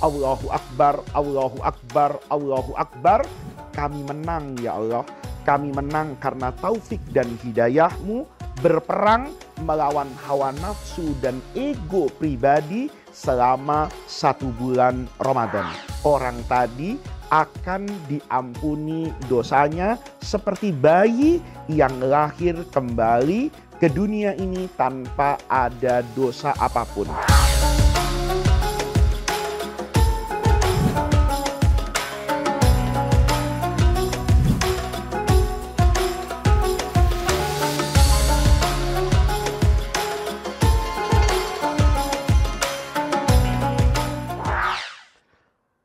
Allahu Akbar, Allahu Akbar, Allahu Akbar. Kami menang ya Allah. Kami menang karena taufik dan hidayah-Mu berperang melawan hawa nafsu dan ego pribadi selama 1 bulan Ramadan. Orang tadi akan diampuni dosanya seperti bayi yang lahir kembali ke dunia ini tanpa ada dosa apapun.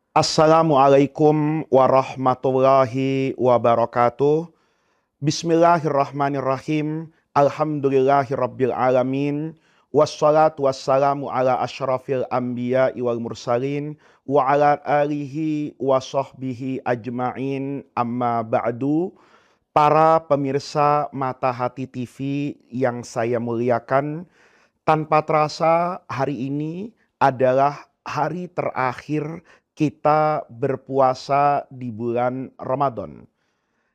Assalamualaikum warahmatullahi wabarakatuh. Bismillahirrahmanirrahim. Alhamdulillahirabbil alamin. Wassalatu wassalamu ala asyrafil anbiya'i wal mursalin wa ala alihi wa sahbihi ajma'in. Amma ba'du. Para pemirsa Mata Hati TV yang saya muliakan, tanpa terasa hari ini adalah hari terakhir kita berpuasa di bulan Ramadan.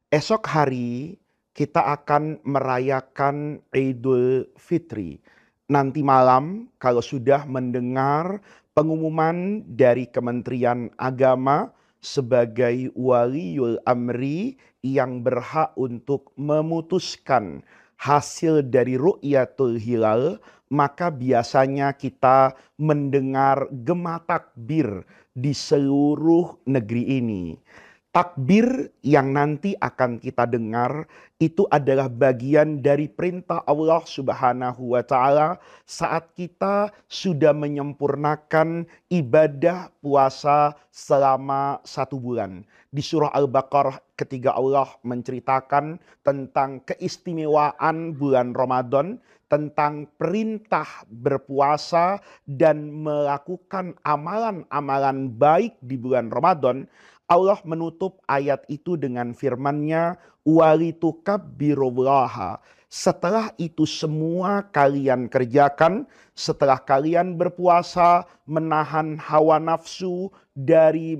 Esok hari kita akan merayakan Idul Fitri. Nanti malam kalau sudah mendengar pengumuman dari Kementerian Agama sebagai waliul amri yang berhak untuk memutuskan hasil dari ru'yatul hilal, maka biasanya kita mendengar gema takbir di seluruh negeri ini. Takbir yang nanti akan kita dengar itu adalah bagian dari perintah Allah Subhanahu wa Ta'ala saat kita sudah menyempurnakan ibadah puasa selama 1 bulan. Di surah Al-Baqarah ketika Allah menceritakan tentang keistimewaan bulan Ramadan, tentang perintah berpuasa dan melakukan amalan-amalan baik di bulan Ramadan, Allah menutup ayat itu dengan firman-Nya, walitukabbirullaha. Setelah itu semua kalian kerjakan, setelah kalian berpuasa, menahan hawa nafsu dari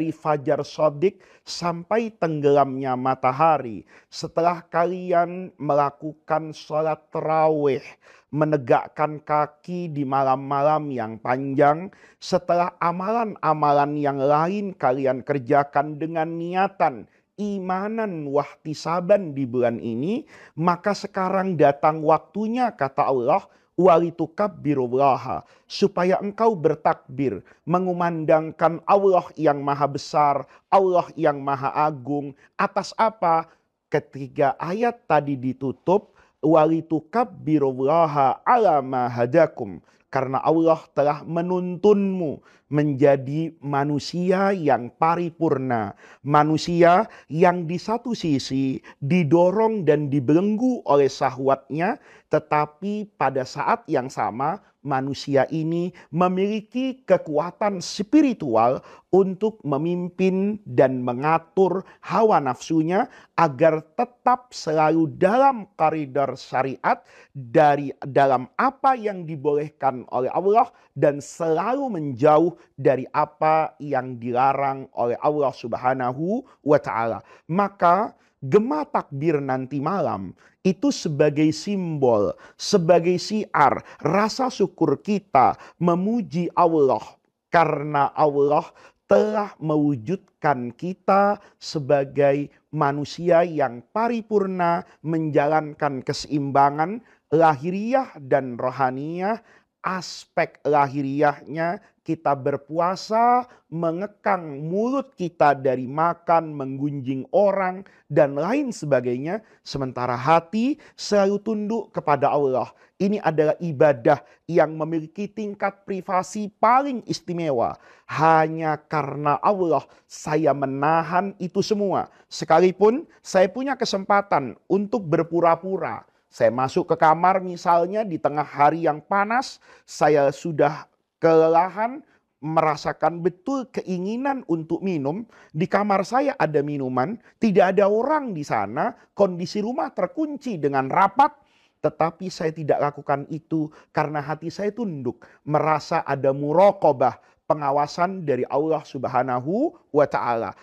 fajar shadiq sampai tenggelamnya matahari. Setelah kalian melakukan sholat tarawih, menegakkan kaki di malam-malam yang panjang, setelah amalan-amalan yang lain kalian kerjakan dengan niatan imanan wahtisaban di bulan ini, maka sekarang datang waktunya, kata Allah, walitukabbirullaha, supaya engkau bertakbir, mengumandangkan Allah yang maha besar, Allah yang maha agung. Atas apa? Ketika ayat tadi ditutup, walitukabbirullaha ala ma hadakum, karena Allah telah menuntunmu menjadi manusia yang paripurna, manusia yang di satu sisi didorong dan dibelenggu oleh syahwatnya, tetapi pada saat yang sama manusia ini memiliki kekuatan spiritual untuk memimpin dan mengatur hawa nafsunya agar tetap selalu dalam koridor syariat, dari dalam apa yang dibolehkan oleh Allah dan selalu menjauh dari apa yang dilarang oleh Allah Subhanahu wa Ta'ala. Maka gema takbir nanti malam itu sebagai simbol, sebagai syiar rasa syukur kita memuji Allah karena Allah telah mewujudkan kita sebagai manusia yang paripurna, menjalankan keseimbangan lahiriah dan rohaniyah. Aspek lahiriahnya kita berpuasa, mengekang mulut kita dari makan, menggunjing orang, dan lain sebagainya. Sementara hati selalu tunduk kepada Allah. Ini adalah ibadah yang memiliki tingkat privasi paling istimewa. Hanya karena Allah saya menahan itu semua. Sekalipun saya punya kesempatan untuk berpura-pura. Saya masuk ke kamar misalnya di tengah hari yang panas, saya sudah kelelahan, merasakan betul keinginan untuk minum. Di kamar saya ada minuman, tidak ada orang di sana, kondisi rumah terkunci dengan rapat, tetapi saya tidak lakukan itu karena hati saya tunduk, merasa ada muraqabah, pengawasan dari Allah Subhanahu wa Ta'ala.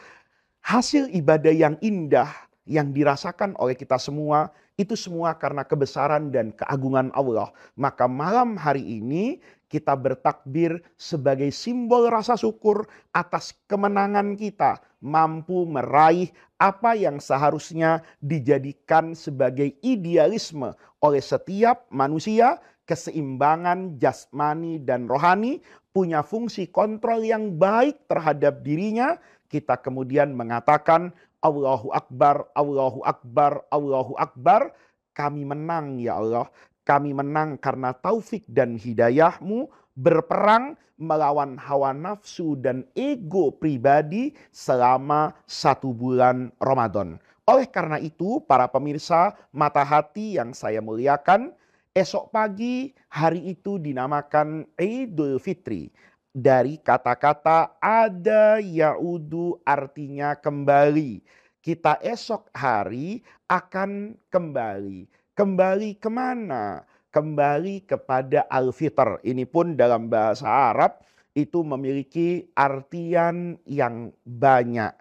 Hasil ibadah yang indah yang dirasakan oleh kita semua itu semua karena kebesaran dan keagungan Allah. Maka malam hari ini kita bertakbir sebagai simbol rasa syukur atas kemenangan kita mampu meraih apa yang seharusnya dijadikan sebagai idealisme oleh setiap manusia, keseimbangan jasmani dan rohani, punya fungsi kontrol yang baik terhadap dirinya. Kita kemudian mengatakan Allahu Akbar, Allahu Akbar, Allahu Akbar. Kami menang ya Allah. Kami menang karena taufik dan hidayahmu berperang melawan hawa nafsu dan ego pribadi selama 1 bulan Ramadan. Oleh karena itu, para pemirsa mata hati yang saya muliakan, esok pagi hari itu dinamakan Idul Fitri. Dari kata-kata ada yaudu artinya kembali. Kita esok hari akan kembali. Kembali kemana? Kembali kepada Al-Fitr. Ini pun dalam bahasa Arab itu memiliki artian yang banyak.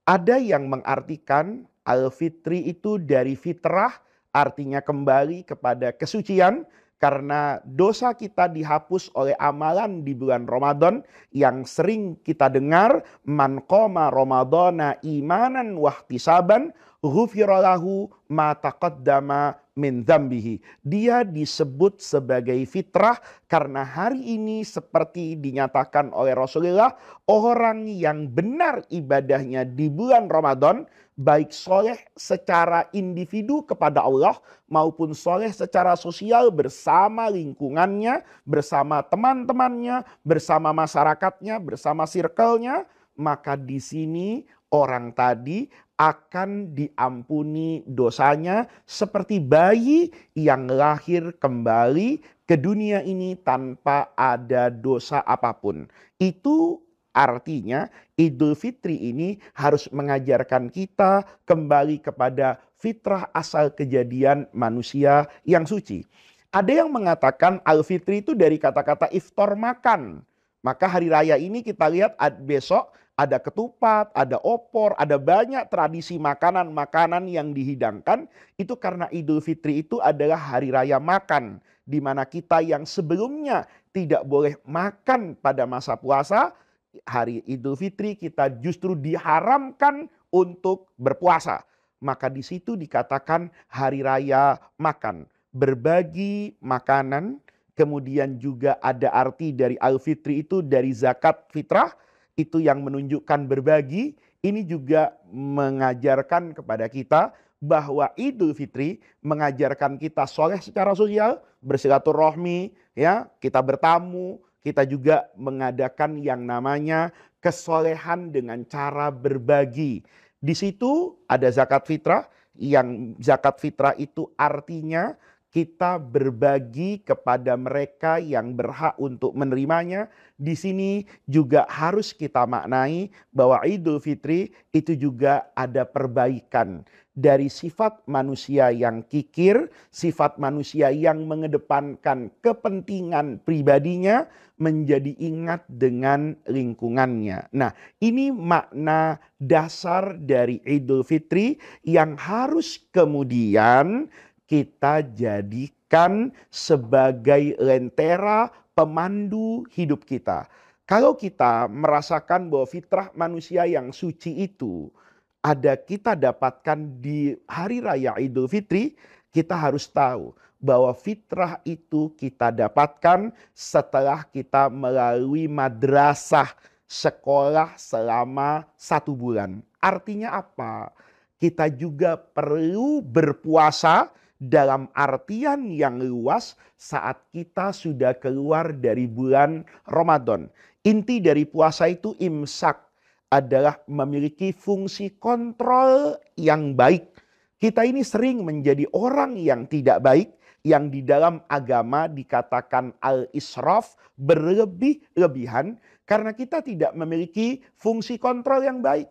Ada yang mengartikan Al-Fitri itu dari fitrah, artinya kembali kepada kesucian, karena dosa kita dihapus oleh amalan di bulan Ramadan yang sering kita dengar, man qoma ramadhana imanan wahtisaban ghufira lahu ma taqaddama min dzambihi. Dia disebut sebagai fitrah karena hari ini seperti dinyatakan oleh Rasulullah, orang yang benar ibadahnya di bulan Ramadan, baik soleh secara individu kepada Allah maupun soleh secara sosial bersama lingkungannya, bersama teman-temannya, bersama masyarakatnya, bersama circle-nya, maka di sini orang tadi akan diampuni dosanya seperti bayi yang lahir kembali ke dunia ini tanpa ada dosa apapun. Itu artinya Idul Fitri ini harus mengajarkan kita kembali kepada fitrah asal kejadian manusia yang suci. Ada yang mengatakan Al-Fitri itu dari kata-kata iftar makan. Maka hari raya ini kita lihat besok ada ketupat, ada opor, ada banyak tradisi makanan-makanan yang dihidangkan. Itu karena Idul Fitri itu adalah hari raya makan. Di mana kita yang sebelumnya tidak boleh makan pada masa puasa, hari Idul Fitri kita justru diharamkan untuk berpuasa. Maka di situ dikatakan hari raya makan. Berbagi makanan, kemudian juga ada arti dari Al-Fitri itu dari zakat fitrah, itu yang menunjukkan berbagi. Ini juga mengajarkan kepada kita bahwa Idul Fitri mengajarkan kita soleh secara sosial, bersilaturahmi, ya, kita bertamu, kita juga mengadakan yang namanya kesolehan dengan cara berbagi. Di situ ada zakat fitrah, yang zakat fitrah itu artinya kita berbagi kepada mereka yang berhak untuk menerimanya. Di sini juga harus kita maknai bahwa Idul Fitri itu juga ada perbaikan dari sifat manusia yang kikir, sifat manusia yang mengedepankan kepentingan pribadinya menjadi ingat dengan lingkungannya. Nah, ini makna dasar dari Idul Fitri yang harus kemudian kita jadikan sebagai lentera pemandu hidup kita. Kalau kita merasakan bahwa fitrah manusia yang suci itu ada kita dapatkan di hari raya Idul Fitri, kita harus tahu bahwa fitrah itu kita dapatkan setelah kita melalui madrasah sekolah selama 1 bulan. Artinya apa? Kita juga perlu berpuasa dalam artian yang luas saat kita sudah keluar dari bulan Ramadan. Inti dari puasa itu imsak, adalah memiliki fungsi kontrol yang baik. Kita ini sering menjadi orang yang tidak baik, yang di dalam agama dikatakan al-israf, berlebih-lebihan, karena kita tidak memiliki fungsi kontrol yang baik.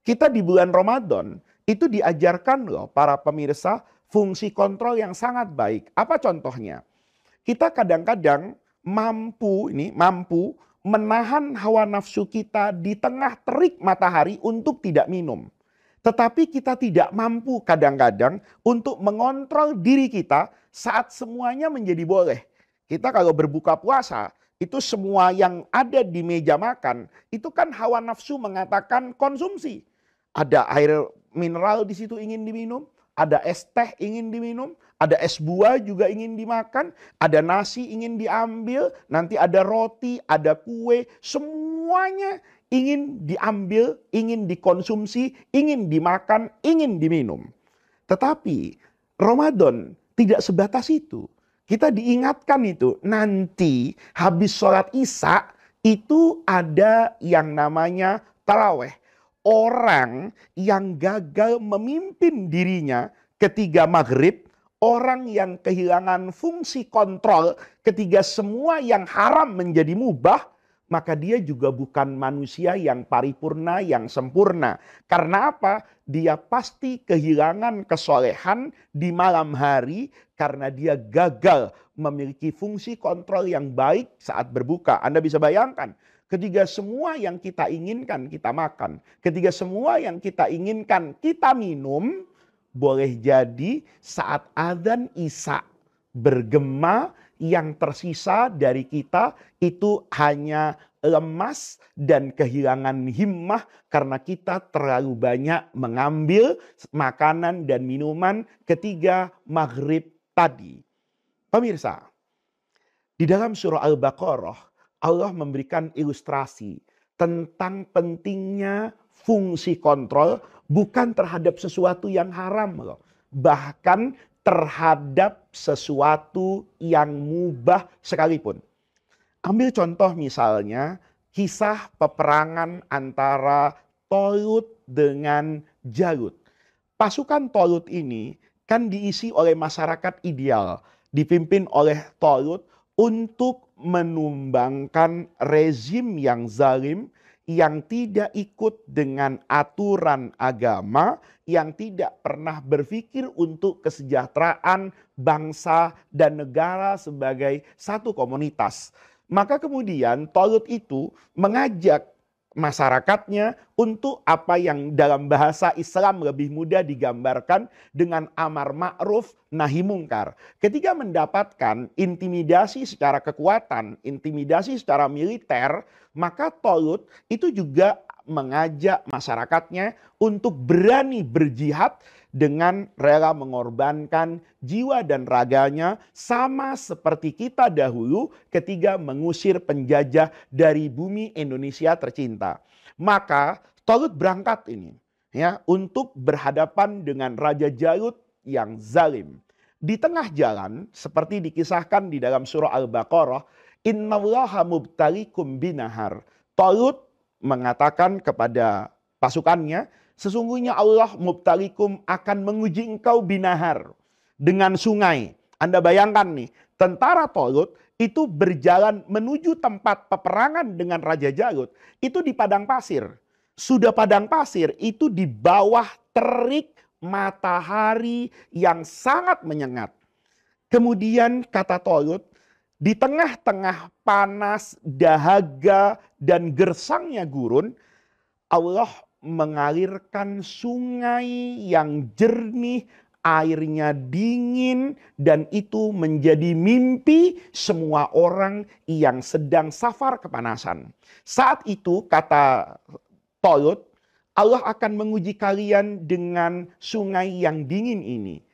Kita di bulan Ramadan, itu diajarkan loh para pemirsa, fungsi kontrol yang sangat baik. Apa contohnya? Kita kadang-kadang mampu menahan hawa nafsu kita di tengah terik matahari untuk tidak minum. Tetapi kita tidak mampu kadang-kadang untuk mengontrol diri kita saat semuanya menjadi boleh. Kita kalau berbuka puasa, itu semua yang ada di meja makan, itu kan hawa nafsu mengatakan konsumsi. Ada air mineral di situ ingin diminum, ada es teh ingin diminum, ada es buah juga ingin dimakan, ada nasi ingin diambil, nanti ada roti, ada kue, semuanya ingin diambil, ingin dikonsumsi, ingin dimakan, ingin diminum. Tetapi Ramadan tidak sebatas itu. Kita diingatkan itu, nanti habis sholat Isya itu ada yang namanya taraweh. Orang yang gagal memimpin dirinya ketika maghrib, orang yang kehilangan fungsi kontrol ketika semua yang haram menjadi mubah, maka dia juga bukan manusia yang paripurna, yang sempurna. Karena apa? Dia pasti kehilangan kesolehan di malam hari karena dia gagal memiliki fungsi kontrol yang baik saat berbuka. Anda bisa bayangkan, ketika semua yang kita inginkan kita makan, ketika semua yang kita inginkan kita minum, boleh jadi saat adzan Isya bergema, yang tersisa dari kita itu hanya lemas dan kehilangan himmah karena kita terlalu banyak mengambil makanan dan minuman ketika maghrib tadi. Pemirsa, di dalam surah Al-Baqarah Allah memberikan ilustrasi tentang pentingnya fungsi kontrol bukan terhadap sesuatu yang haram loh. Bahkan terhadap sesuatu yang mubah sekalipun. Ambil contoh misalnya kisah peperangan antara Tolut dengan Jalut. Pasukan Tolut ini kan diisi oleh masyarakat ideal, dipimpin oleh Tolut untuk menumbangkan rezim yang zalim, yang tidak ikut dengan aturan agama, yang tidak pernah berpikir untuk kesejahteraan bangsa dan negara sebagai satu komunitas. Maka kemudian Tolut itu mengajak masyarakatnya untuk apa yang dalam bahasa Islam lebih mudah digambarkan dengan amar ma'ruf nahi mungkar. Ketika mendapatkan intimidasi secara kekuatan, intimidasi secara militer, maka Tolut itu juga mengajak masyarakatnya untuk berani berjihad dengan rela mengorbankan jiwa dan raganya, sama seperti kita dahulu ketika mengusir penjajah dari bumi Indonesia tercinta. Maka Tolut berangkat ini ya untuk berhadapan dengan Raja Jalut yang zalim. Di tengah jalan seperti dikisahkan di dalam surah Al-Baqarah, innallaha mubtalikum binahar. Tolut mengatakan kepada pasukannya, sesungguhnya Allah mubtalikum akan menguji engkau binahar, dengan sungai. Anda bayangkan nih, tentara Tolut itu berjalan menuju tempat peperangan dengan Raja Jalut, itu di padang pasir. Sudah padang pasir, itu di bawah terik matahari yang sangat menyengat. Kemudian kata Tolut, di tengah-tengah panas, dahaga, dan gersangnya gurun, Allah mengalirkan sungai yang jernih, airnya dingin, dan itu menjadi mimpi semua orang yang sedang safar kepanasan. Saat itu kata Tolut, Allah akan menguji kalian dengan sungai yang dingin ini.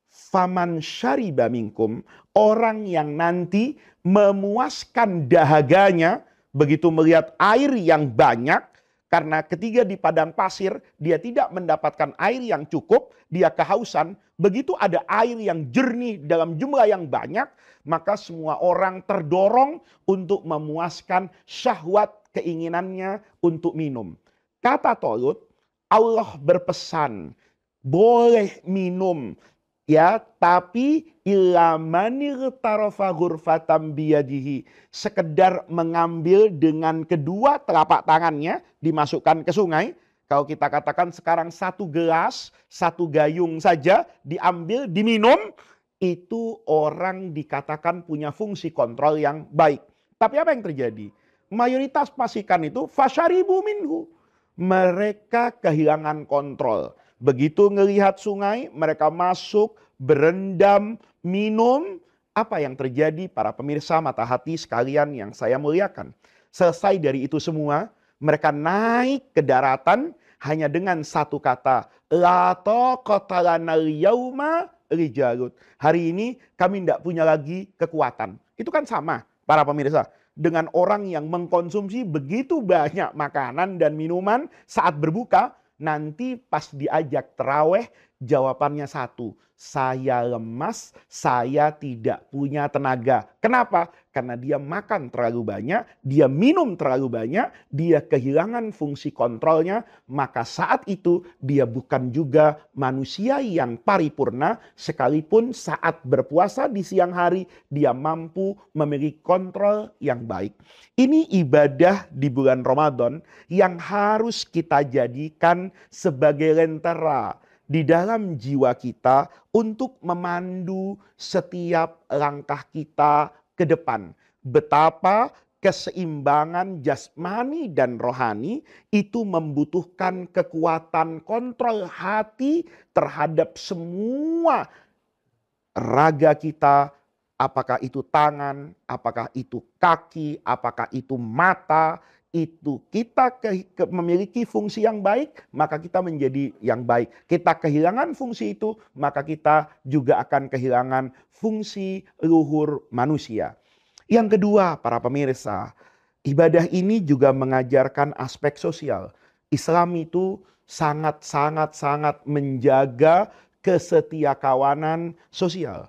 Faman syariba minkum, orang yang nanti memuaskan dahaganya begitu melihat air yang banyak, karena ketika di padang pasir dia tidak mendapatkan air yang cukup, dia kehausan. Begitu ada air yang jernih dalam jumlah yang banyak, maka semua orang terdorong untuk memuaskan syahwat keinginannya untuk minum. Kata Tolut, Allah berpesan, boleh minum, ya, tapi ilamanil tarofa ghurfatam biyadihi, sekedar mengambil dengan kedua telapak tangannya, dimasukkan ke sungai. Kalau kita katakan sekarang satu gelas, satu gayung saja diambil, diminum, itu orang dikatakan punya fungsi kontrol yang baik. Tapi apa yang terjadi? mayoritas pastikan itu fasyaribu minhu. Mereka kehilangan kontrol. Begitu ngelihat sungai, mereka masuk, berendam, minum. Apa yang terjadi para pemirsa mata hati sekalian yang saya muliakan? Selesai dari itu semua, mereka naik ke daratan hanya dengan satu kata, la taqata lanal yauma lijalut. Hari ini kami tidak punya lagi kekuatan. Itu kan sama para pemirsa dengan orang yang mengkonsumsi begitu banyak makanan dan minuman saat berbuka, nanti pas diajak terawih jawabannya satu, saya lemas, saya tidak punya tenaga. Kenapa? Karena dia makan terlalu banyak, dia minum terlalu banyak, dia kehilangan fungsi kontrolnya, maka saat itu dia bukan juga manusia yang paripurna, sekalipun saat berpuasa di siang hari, dia mampu memiliki kontrol yang baik. Ini ibadah di bulan Ramadan yang harus kita jadikan sebagai lentera di dalam jiwa kita untuk memandu setiap langkah kita ke depan. Betapa keseimbangan jasmani dan rohani itu membutuhkan kekuatan kontrol hati terhadap semua raga kita, apakah itu tangan, apakah itu kaki, apakah itu mata. Itu kita memiliki fungsi yang baik, maka kita menjadi yang baik. Kita kehilangan fungsi itu, maka kita juga akan kehilangan fungsi luhur manusia. Yang kedua, para pemirsa, ibadah ini juga mengajarkan aspek sosial. Islam itu sangat menjaga kesetiakawanan sosial.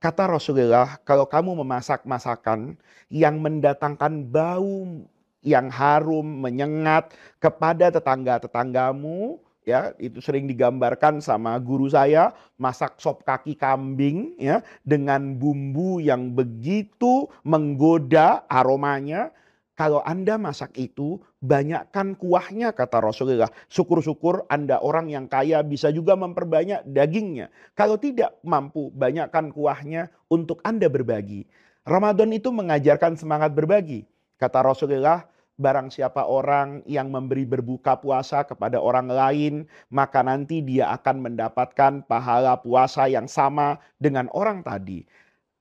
Kata Rasulullah, kalau kamu memasak masakan yang mendatangkan bau yang harum, menyengat kepada tetangga-tetanggamu, ya, itu sering digambarkan sama guru saya, masak sop kaki kambing ya dengan bumbu yang begitu menggoda aromanya. Kalau Anda masak itu, banyakkan kuahnya kata Rasulullah. Syukur-syukur Anda orang yang kaya bisa juga memperbanyak dagingnya. Kalau tidak mampu, banyakkan kuahnya untuk Anda berbagi. Ramadan itu mengajarkan semangat berbagi. Kata Rasulullah, barang siapa orang yang memberi berbuka puasa kepada orang lain, maka nanti dia akan mendapatkan pahala puasa yang sama dengan orang tadi.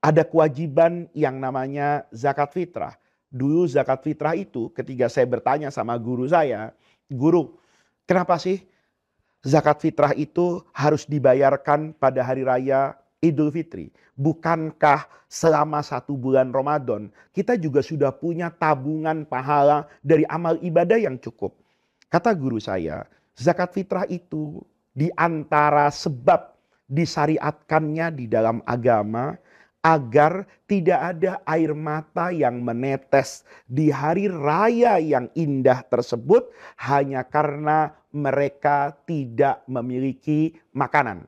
Ada kewajiban yang namanya zakat fitrah. Dulu zakat fitrah itu ketika saya bertanya sama guru saya, guru, kenapa sih zakat fitrah itu harus dibayarkan pada hari raya Idul Fitri? Bukankah selama 1 bulan Ramadan kita juga sudah punya tabungan pahala dari amal ibadah yang cukup? Kata guru saya, zakat fitrah itu di antara sebab disyariatkannya di dalam agama agar tidak ada air mata yang menetes di hari raya yang indah tersebut hanya karena mereka tidak memiliki makanan.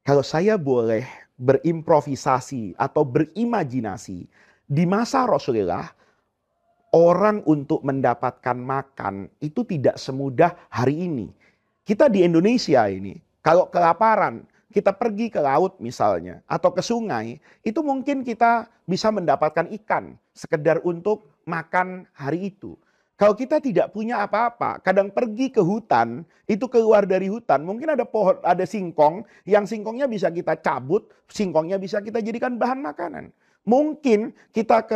Kalau saya boleh berimprovisasi atau berimajinasi, di masa Rasulullah, orang untuk mendapatkan makan itu tidak semudah hari ini. Kita di Indonesia ini, kalau kelaparan, kita pergi ke laut misalnya, atau ke sungai, itu mungkin kita bisa mendapatkan ikan, sekedar untuk makan hari itu. Kalau kita tidak punya apa-apa, kadang pergi ke hutan, itu keluar dari hutan, mungkin ada pohon, ada singkong, yang singkongnya bisa kita cabut, singkongnya bisa kita jadikan bahan makanan. Mungkin kita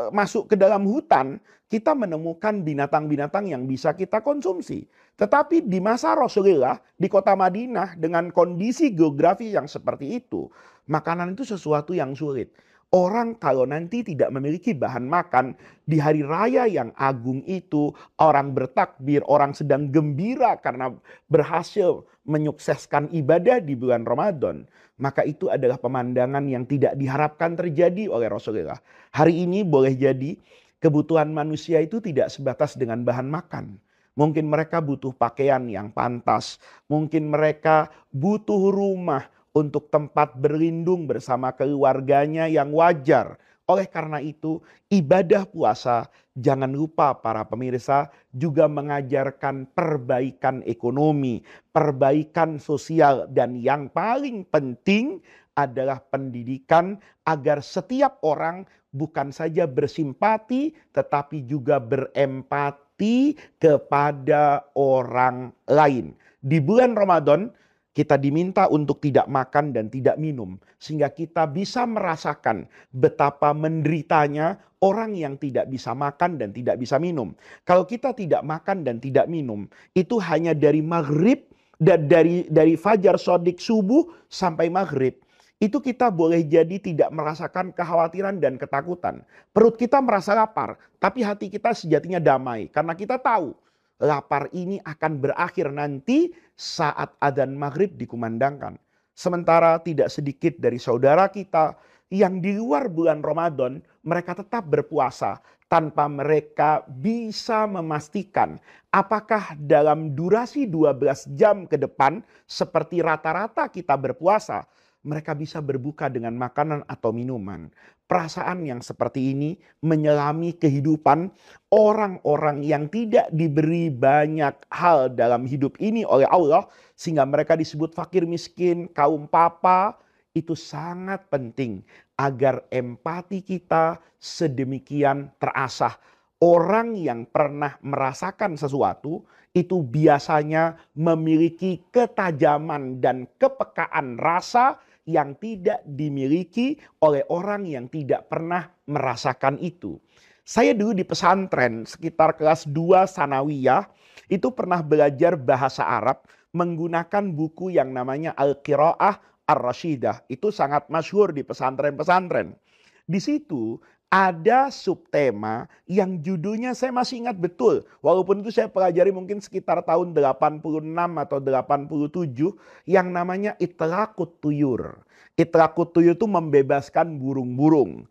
masuk ke dalam hutan, kita menemukan binatang-binatang yang bisa kita konsumsi. Tetapi di masa Rasulullah, di kota Madinah, dengan kondisi geografi yang seperti itu, makanan itu sesuatu yang sulit. Orang kalau nanti tidak memiliki bahan makan, di hari raya yang agung itu, orang bertakbir, orang sedang gembira karena berhasil menyukseskan ibadah di bulan Ramadan, maka itu adalah pemandangan yang tidak diharapkan terjadi oleh Rasulullah. Hari ini boleh jadi kebutuhan manusia itu tidak sebatas dengan bahan makan. Mungkin mereka butuh pakaian yang pantas, mungkin mereka butuh rumah untuk tempat berlindung bersama keluarganya yang wajar. Oleh karena itu, ibadah puasa, jangan lupa para pemirsa, juga mengajarkan perbaikan ekonomi, perbaikan sosial, dan yang paling penting adalah pendidikan agar setiap orang bukan saja bersimpati, tetapi juga berempati kepada orang lain. Di bulan Ramadan, kita diminta untuk tidak makan dan tidak minum. Sehingga kita bisa merasakan betapa menderitanya orang yang tidak bisa makan dan tidak bisa minum. Kalau kita tidak makan dan tidak minum, itu hanya dari maghrib, dan dari fajar sodik subuh sampai maghrib. Itu kita boleh jadi tidak merasakan kekhawatiran dan ketakutan. Perut kita merasa lapar, tapi hati kita sejatinya damai. Karena kita tahu lapar ini akan berakhir nanti saat adzan maghrib dikumandangkan. Sementara tidak sedikit dari saudara kita yang di luar bulan Ramadan, mereka tetap berpuasa tanpa mereka bisa memastikan apakah dalam durasi 12 jam ke depan seperti rata-rata kita berpuasa, mereka bisa berbuka dengan makanan atau minuman. Perasaan yang seperti ini menyelami kehidupan orang-orang yang tidak diberi banyak hal dalam hidup ini oleh Allah, sehingga mereka disebut fakir miskin, kaum papa. Itu sangat penting agar empati kita sedemikian terasah. Orang yang pernah merasakan sesuatu itu biasanya memiliki ketajaman dan kepekaan rasa yang tidak dimiliki oleh orang yang tidak pernah merasakan itu. Saya dulu di pesantren sekitar kelas 2 sanawiyah itu pernah belajar bahasa Arab menggunakan buku yang namanya Al-Qiraah Ar-Rashidah. Itu sangat masyhur di pesantren-pesantren. Di situ ada subtema yang judulnya saya masih ingat betul. Walaupun itu saya pelajari mungkin sekitar tahun 86 atau 87 yang namanya Itlaqut Tuyur. Itlaqut Tuyur itu membebaskan burung-burung.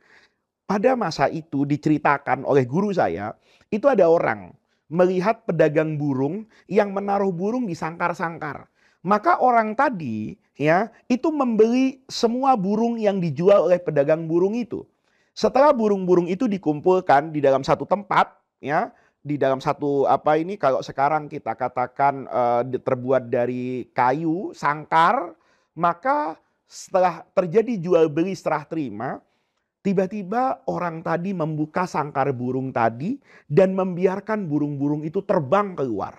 Pada masa itu diceritakan oleh guru saya, itu ada orang melihat pedagang burung yang menaruh burung di sangkar-sangkar. Maka orang tadi ya itu membeli semua burung yang dijual oleh pedagang burung itu. Setelah burung-burung itu dikumpulkan di dalam satu tempat, ya, di dalam satu apa ini kalau sekarang kita katakan terbuat dari kayu, sangkar, maka setelah terjadi jual beli serah terima, tiba-tiba orang tadi membuka sangkar burung tadi dan membiarkan burung-burung itu terbang keluar.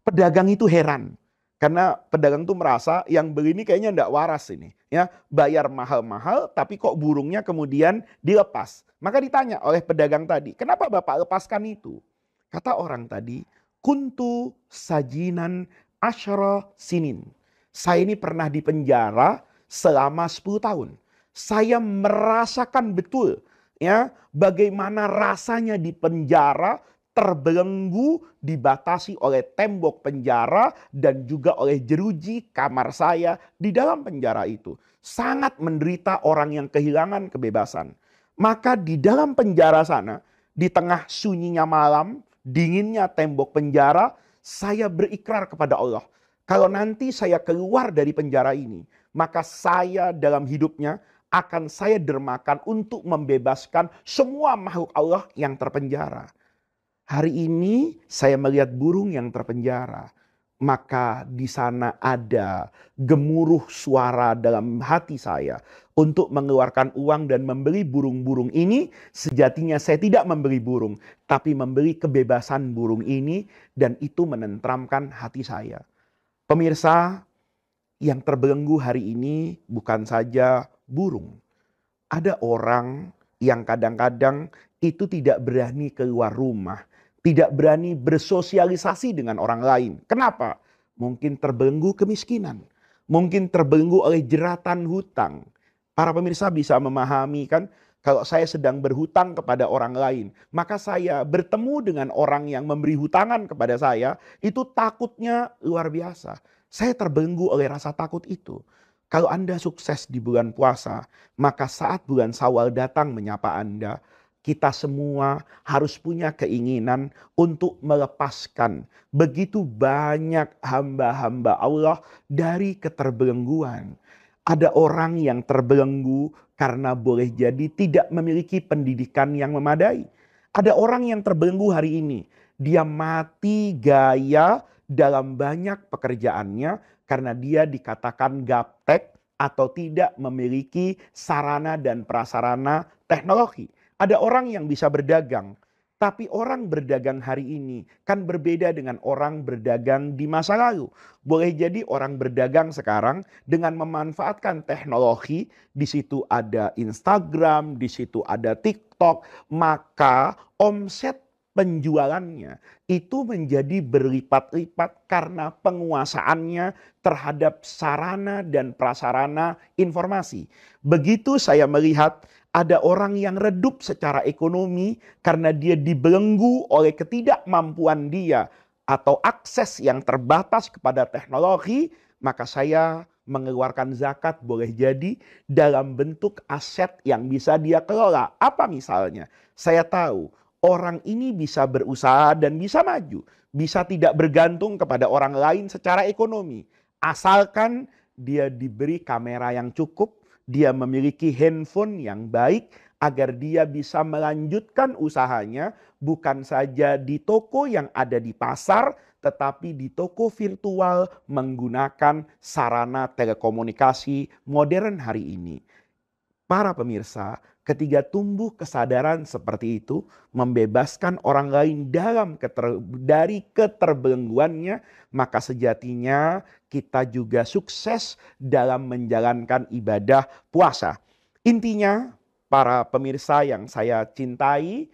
Pedagang itu heran. Karena pedagang itu merasa yang beli ini kayaknya tidak waras ini. Ya, bayar mahal-mahal tapi kok burungnya kemudian dilepas. Maka ditanya oleh pedagang tadi, kenapa Bapak lepaskan itu? Kata orang tadi, kuntu sajinan asyara sinin. Saya ini pernah dipenjara selama 10 tahun. Saya merasakan betul ya bagaimana rasanya di penjara, terbelenggu, dibatasi oleh tembok penjara dan juga oleh jeruji kamar saya di dalam penjara itu. Sangat menderita orang yang kehilangan kebebasan. Maka di dalam penjara sana, di tengah sunyinya malam, dinginnya tembok penjara, saya berikrar kepada Allah. Kalau nanti saya keluar dari penjara ini, maka saya dalam hidupnya akan saya dermakan untuk membebaskan semua makhluk Allah yang terpenjara. Hari ini saya melihat burung yang terpenjara. Maka di sana ada gemuruh suara dalam hati saya untuk mengeluarkan uang dan membeli burung-burung ini. Sejatinya saya tidak membeli burung, tapi membeli kebebasan burung ini, dan itu menenteramkan hati saya. Pemirsa, yang terbelenggu hari ini bukan saja burung. Ada orang yang kadang-kadang itu tidak berani keluar rumah, tidak berani bersosialisasi dengan orang lain. Kenapa? Mungkin terbelenggu kemiskinan. Mungkin terbelenggu oleh jeratan hutang. Para pemirsa bisa memahami kan, kalau saya sedang berhutang kepada orang lain, maka saya bertemu dengan orang yang memberi hutangan kepada saya, itu takutnya luar biasa. Saya terbelenggu oleh rasa takut itu. Kalau Anda sukses di bulan puasa, maka saat bulan Syawal datang menyapa Anda, kita semua harus punya keinginan untuk melepaskan begitu banyak hamba-hamba Allah dari keterbelengguan. Ada orang yang terbelenggu karena boleh jadi tidak memiliki pendidikan yang memadai. Ada orang yang terbelenggu hari ini, dia mati gaya dalam banyak pekerjaannya karena dia dikatakan gaptek atau tidak memiliki sarana dan prasarana teknologi. Ada orang yang bisa berdagang, tapi orang berdagang hari ini kan berbeda dengan orang berdagang di masa lalu. Boleh jadi orang berdagang sekarang dengan memanfaatkan teknologi, di situ ada Instagram, di situ ada TikTok, maka omset penjualannya itu menjadi berlipat-lipat karena penguasaannya terhadap sarana dan prasarana informasi. Begitu saya melihat ada orang yang redup secara ekonomi karena dia dibelenggu oleh ketidakmampuan dia atau akses yang terbatas kepada teknologi, maka saya mengeluarkan zakat boleh jadi dalam bentuk aset yang bisa dia kelola. Apa misalnya? Saya tahu orang ini bisa berusaha dan bisa maju, bisa tidak bergantung kepada orang lain secara ekonomi. Asalkan dia diberi kamera yang cukup, dia memiliki handphone yang baik, agar dia bisa melanjutkan usahanya bukan saja di toko yang ada di pasar, tetapi di toko virtual menggunakan sarana telekomunikasi modern hari ini. Para pemirsa, ketika tumbuh kesadaran seperti itu, membebaskan orang lain dari keterbelengguannya, maka sejatinya kita juga sukses dalam menjalankan ibadah puasa. Intinya, para pemirsa yang saya cintai,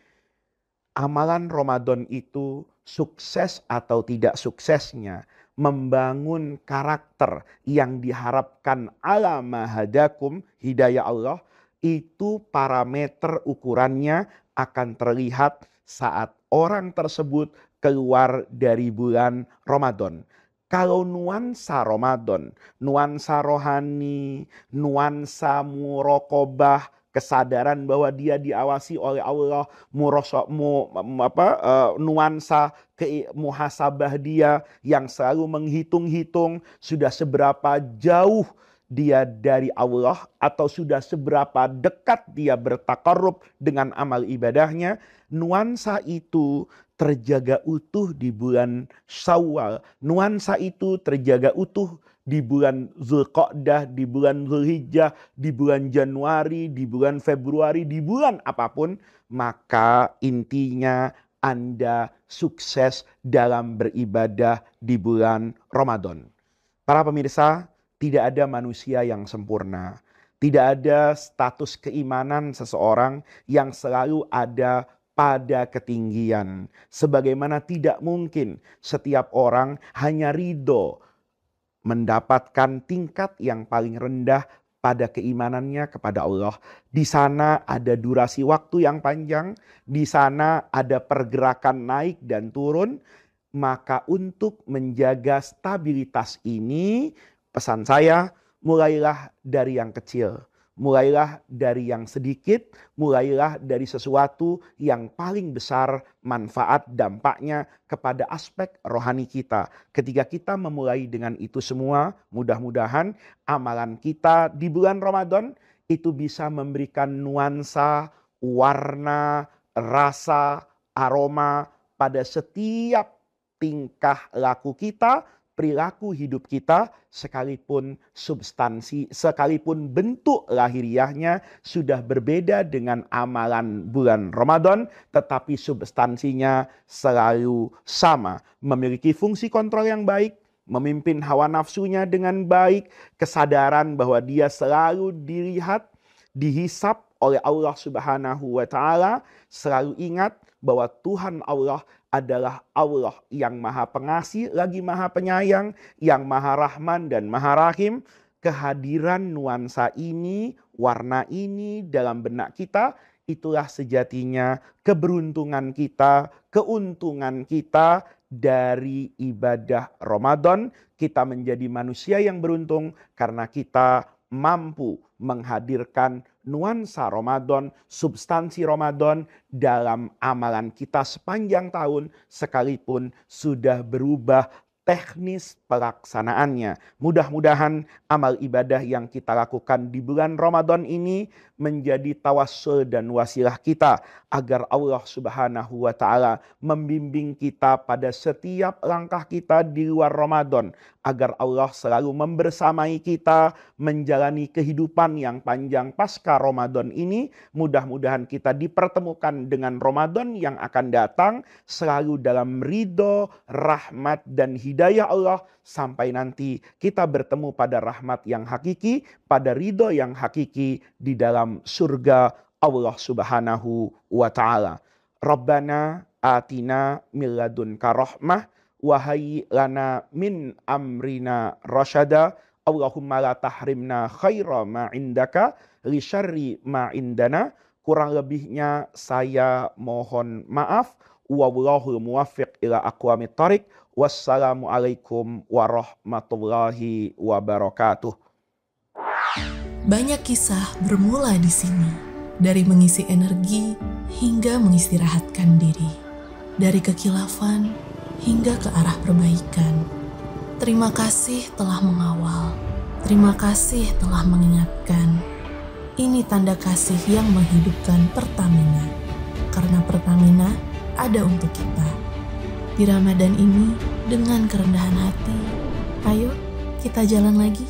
amalan Ramadan itu sukses atau tidak suksesnya membangun karakter yang diharapkan ala mahadakum, hidayah Allah, itu parameter ukurannya akan terlihat saat orang tersebut keluar dari bulan Ramadan. Kalau nuansa Ramadan, nuansa rohani, nuansa murokobah, kesadaran bahwa dia diawasi oleh Allah, nuansa muhasabah dia yang selalu menghitung-hitung sudah seberapa jauh dia dari Allah atau sudah seberapa dekat dia bertakarrub dengan amal ibadahnya, nuansa itu terjaga utuh di bulan Syawal, nuansa itu terjaga utuh di bulan Zulqa'dah, di bulan Zulhijjah, di bulan Januari, di bulan Februari, di bulan apapun, maka intinya Anda sukses dalam beribadah di bulan Ramadan. Para pemirsa, tidak ada manusia yang sempurna. Tidak ada status keimanan seseorang yang selalu ada pada ketinggian. Sebagaimana tidak mungkin setiap orang hanya ridho mendapatkan tingkat yang paling rendah pada keimanannya kepada Allah. Di sana ada durasi waktu yang panjang, di sana ada pergerakan naik dan turun. Maka untuk menjaga stabilitas ini, pesan saya, mulailah dari yang kecil. Mulailah dari yang sedikit, mulailah dari sesuatu yang paling besar manfaat dampaknya kepada aspek rohani kita. Ketika kita memulai dengan itu semua, mudah-mudahan amalan kita di bulan Ramadan itu bisa memberikan nuansa, warna, rasa, aroma pada setiap tingkah laku kita, perilaku hidup kita, sekalipun substansi, sekalipun bentuk lahiriahnya sudah berbeda dengan amalan bulan Ramadan, tetapi substansinya selalu sama. Memiliki fungsi kontrol yang baik, memimpin hawa nafsunya dengan baik, kesadaran bahwa dia selalu dilihat, dihisap oleh Allah Subhanahu wa taala, selalu ingat bahwa Tuhan Allah adalah Allah yang maha pengasih lagi maha penyayang, yang maha rahman dan maha rahim. Kehadiran nuansa ini, warna ini dalam benak kita, itulah sejatinya keberuntungan kita, keuntungan kita dari ibadah Ramadan. Kita menjadi manusia yang beruntung karena kita mampu menghadirkan nuansa Ramadan, substansi Ramadan dalam amalan kita sepanjang tahun, sekalipun sudah berubah teknis pelaksanaannya. Mudah-mudahan amal ibadah yang kita lakukan di bulan Ramadan ini menjadi tawassul dan wasilah kita agar Allah Subhanahu wa taala membimbing kita pada setiap langkah kita di luar Ramadan, agar Allah selalu membersamai kita menjalani kehidupan yang panjang pasca Ramadan ini. Mudah-mudahan kita dipertemukan dengan Ramadan yang akan datang selalu dalam ridho, rahmat dan hidayah Allah, sampai nanti kita bertemu pada rahmat yang hakiki, pada ridho yang hakiki di dalam surga Allah Subhanahu wa taala. Rabbana atina min ladunka rahmah wa hayyi lana min amrina rasyada. Allahumma la tahrimna khaira ma indaka li syarri ma indana. Kurang lebihnya saya mohon maaf. Wallahul muwaffiq ila aqwamit thoriq. Wassalamualaikum warahmatullahi wabarakatuh. Banyak kisah bermula di sini, dari mengisi energi hingga mengistirahatkan diri, dari kekilafan hingga ke arah perbaikan. Terima kasih telah mengawal, terima kasih telah mengingatkan. Ini tanda kasih yang menghidupkan Pertamina, karena Pertamina ada untuk kita. Di Ramadan ini, dengan kerendahan hati, ayo kita jalan lagi.